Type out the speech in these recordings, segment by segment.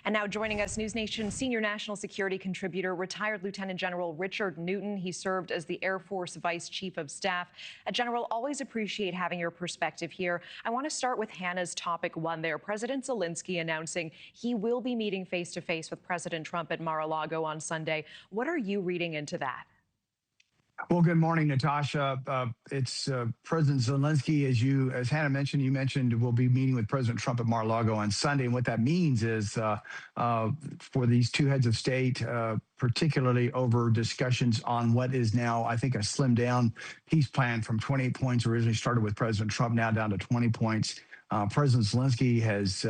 And now joining us, NewsNation senior national security contributor, retired Lieutenant General Richard Newton. He served as the Air Force Vice Chief of Staff. General, always appreciate having your perspective here. I want to start with Hannah's topic one there. President Zelenskyy announcing he will be meeting face-to-face with President Trump at Mar-a-Lago on Sunday. What are you reading into that? Well, good morning, Natasha. It's President Zelenskyy, as Hannah mentioned, you mentioned, will be meeting with President Trump at Mar-a-Lago on Sunday. And what that means is for these two heads of state, particularly over discussions on what is now, I think, a slimmed down peace plan from 28 points, originally started with President Trump, now down to 20 points. President Zelenskyy has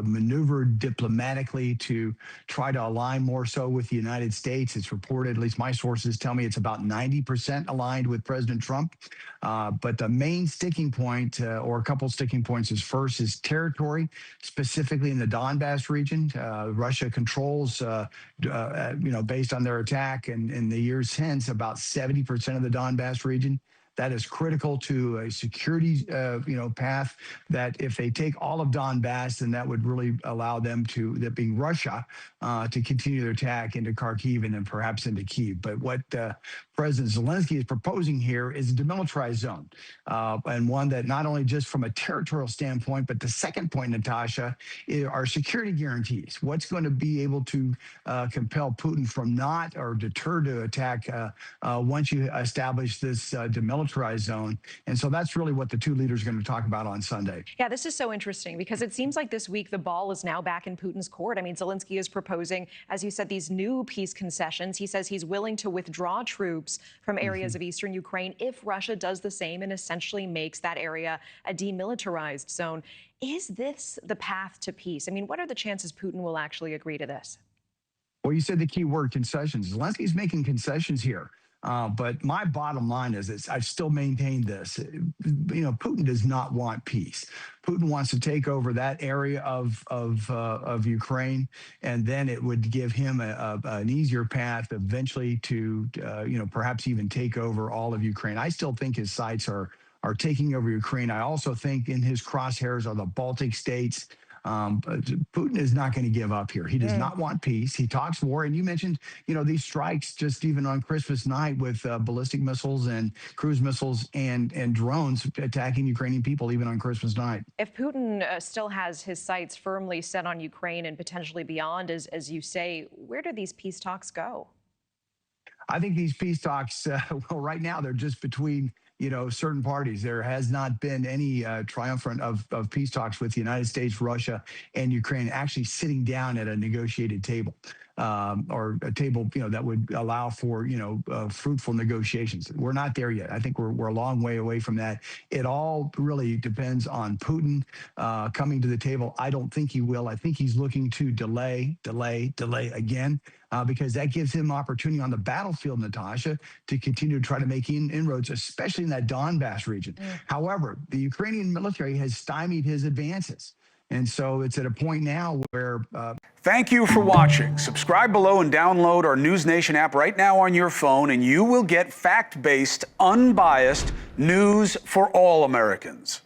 maneuvered diplomatically to try to align more so with the United States. It's reported, at least my sources tell me, it's about 90% aligned with President Trump. But the main sticking point, or a couple sticking points, is first is territory, specifically in the Donbass region. Russia controls, based on their attack and in the years since, about 70% of the Donbass region. That is critical to a security, path that if they take all of Donbass, then that would really allow them to, that being Russia, to continue their attack into Kharkiv and then perhaps into Kyiv. But what President Zelenskyy is proposing here is a demilitarized zone, and one that not only just from a territorial standpoint, but the second point, Natasha, are security guarantees. What's going to be able to compel Putin from not, or deter to attack once you establish this demilitarized zone. And so that's really what the two leaders are going to talk about on Sunday. Yeah, this is so interesting because it seems like this week the ball is now back in Putin's court. I mean, Zelenskyy is proposing, as you said, these new peace concessions. He says he's willing to withdraw troops from areas of eastern Ukraine if Russia does the same and essentially makes that area a demilitarized zone. Is this the path to peace? I mean, what are the chances Putin will actually agree to this? Well, you said the key word, concessions. Zelensky's making concessions here. But my bottom line is this: I still maintain this. Putin does not want peace. Putin wants to take over that area of Ukraine, and then it would give him an easier path eventually to, perhaps even take over all of Ukraine. I still think his sights are taking over Ukraine. I also think in his crosshairs are the Baltic states. But Putin is not going to give up here. He does not want peace. He talks war. And you mentioned, these strikes just even on Christmas night with ballistic missiles and cruise missiles and drones attacking Ukrainian people even on Christmas night. If Putin still has his sights firmly set on Ukraine and potentially beyond, as you say, where do these peace talks go? I think these peace talks, well, right now they're just between certain parties. There has not been any triumphant of peace talks with the United States, Russia, and Ukraine actually sitting down at a negotiated table, or a table, that would allow for, fruitful negotiations. We're not there yet. I think we're a long way away from that. It all really depends on Putin coming to the table. I don't think he will. I think he's looking to delay again. Because that gives him opportunity on the battlefield, Natasha, to continue to try to make inroads, especially in that Donbass region. However, the Ukrainian military has stymied his advances. And so it's at a point now where... Thank you for watching. Subscribe below and download our NewsNation app right now on your phone, and you will get fact-based, unbiased news for all Americans.